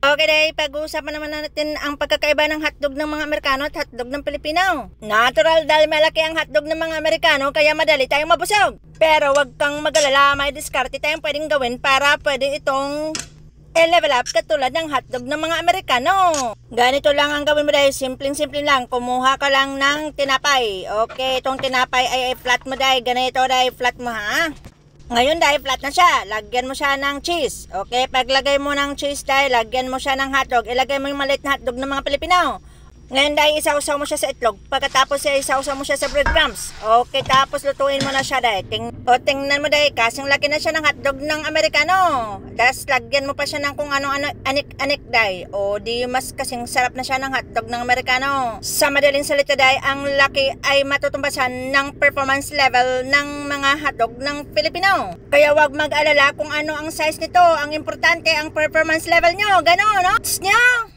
Okay, day, pag-uusapan naman natin ang pagkakaiba ng hotdog ng mga Amerikano at hotdog ng Pilipino. Natural dahil malaki ang hotdog ng mga Amerikano kaya madali tayong mabusog. Pero wag kang mag-alala, may diskarte tayong pwedeng gawin para pwede itong level up katulad ng hotdog ng mga Amerikano. Ganito lang ang gawin mo dahil, simpleng-simple lang. Kumuha ka lang ng tinapay. Okay, itong tinapay ay flat mo dahil. Ganito dahil flat mo ha. Ngayon dahil flat na siya, lagyan mo siya ng cheese. Okay, paglagay mo ng cheese dahil, lagyan mo siya ng hotdog. Ilagay mo yung maliit na hotdog ng mga Pilipino. Ngayon dahil isausaw mo siya sa itlog. Pagkatapos isausaw mo siya sa breadcrumbs. Okay, tapos lutuin mo na siya dahil. Tingnan mo dahil, kasing laki na siya ng hotdog ng Amerikano. Tapos lagyan mo pa siya ng kung ano-ano anik-anik dahil. O di mas kasing sarap na siya ng hotdog ng Amerikano. Sa madaling salita dahil, ang laki ay matutumbasan ng performance level ng mga hotdog ng Pilipino. Kaya wag mag-alala kung ano ang size nito. Ang importante ang performance level nyo. Ganon, no? Nyo!